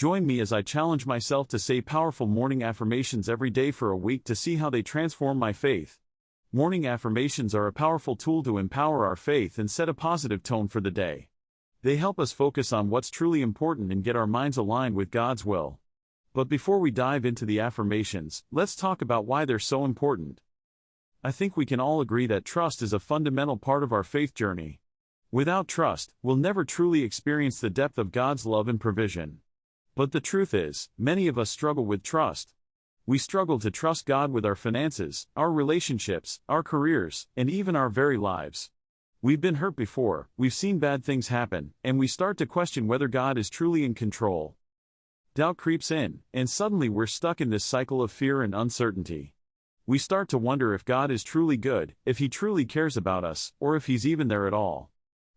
Join me as I challenge myself to say powerful morning affirmations every day for a week to see how they transform my faith. Morning affirmations are a powerful tool to empower our faith and set a positive tone for the day. They help us focus on what's truly important and get our minds aligned with God's will. But before we dive into the affirmations, let's talk about why they're so important. I think we can all agree that trust is a fundamental part of our faith journey. Without trust, we'll never truly experience the depth of God's love and provision. But the truth is, many of us struggle with trust. We struggle to trust God with our finances, our relationships, our careers, and even our very lives. We've been hurt before, we've seen bad things happen, and we start to question whether God is truly in control. Doubt creeps in, and suddenly we're stuck in this cycle of fear and uncertainty. We start to wonder if God is truly good, if He truly cares about us, or if He's even there at all.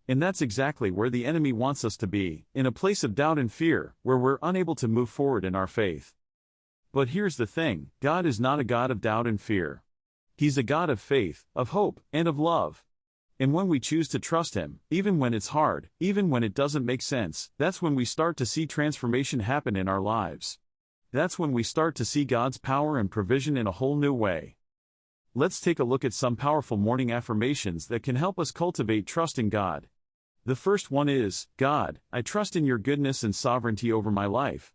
And that's exactly where the enemy wants us to be, in a place of doubt and fear, where we're unable to move forward in our faith. But here's the thing, God is not a God of doubt and fear. He's a God of faith, of hope, and of love. And when we choose to trust Him, even when it's hard, even when it doesn't make sense, that's when we start to see transformation happen in our lives. That's when we start to see God's power and provision in a whole new way. Let's take a look at some powerful morning affirmations that can help us cultivate trust in God. The first one is, God, I trust in your goodness and sovereignty over my life.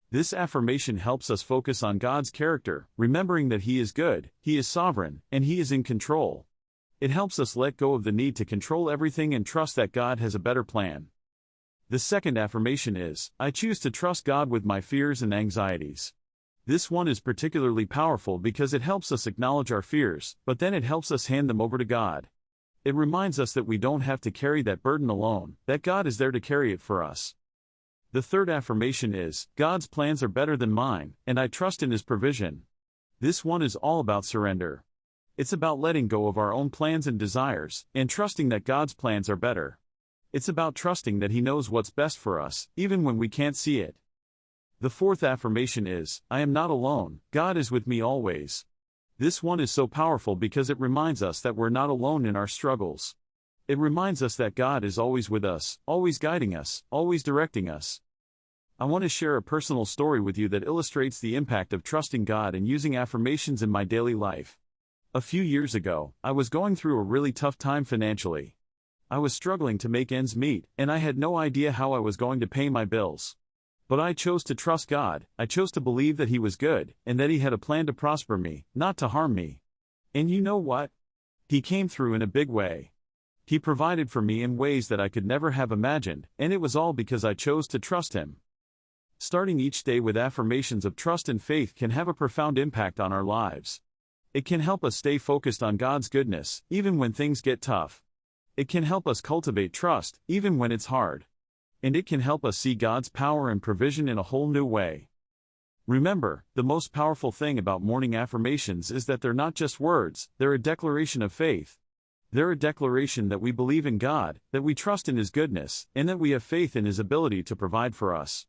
This affirmation helps us focus on God's character, remembering that He is good, He is sovereign, and He is in control. It helps us let go of the need to control everything and trust that God has a better plan. The second affirmation is, I choose to trust God with my fears and anxieties. This one is particularly powerful because it helps us acknowledge our fears, but then it helps us hand them over to God. It reminds us that we don't have to carry that burden alone, that God is there to carry it for us. The third affirmation is, God's plans are better than mine, and I trust in His provision. This one is all about surrender. It's about letting go of our own plans and desires, and trusting that God's plans are better. It's about trusting that He knows what's best for us, even when we can't see it. The fourth affirmation is, I am not alone, God is with me always. This one is so powerful because it reminds us that we're not alone in our struggles. It reminds us that God is always with us, always guiding us, always directing us. I want to share a personal story with you that illustrates the impact of trusting God and using affirmations in my daily life. A few years ago, I was going through a really tough time financially. I was struggling to make ends meet, and I had no idea how I was going to pay my bills. But I chose to trust God, I chose to believe that He was good, and that He had a plan to prosper me, not to harm me. And you know what? He came through in a big way. He provided for me in ways that I could never have imagined, and it was all because I chose to trust Him. Starting each day with affirmations of trust and faith can have a profound impact on our lives. It can help us stay focused on God's goodness, even when things get tough. It can help us cultivate trust, even when it's hard. And it can help us see God's power and provision in a whole new way. Remember, the most powerful thing about morning affirmations is that they're not just words, they're a declaration of faith. They're a declaration that we believe in God, that we trust in His goodness, and that we have faith in His ability to provide for us.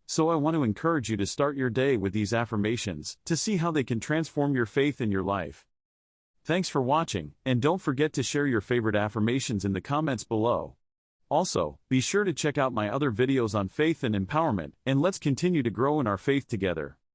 So I want to encourage you to start your day with these affirmations, to see how they can transform your faith in your life. Thanks for watching, and don't forget to share your favorite affirmations in the comments below. Also, be sure to check out my other videos on faith and empowerment, and let's continue to grow in our faith together.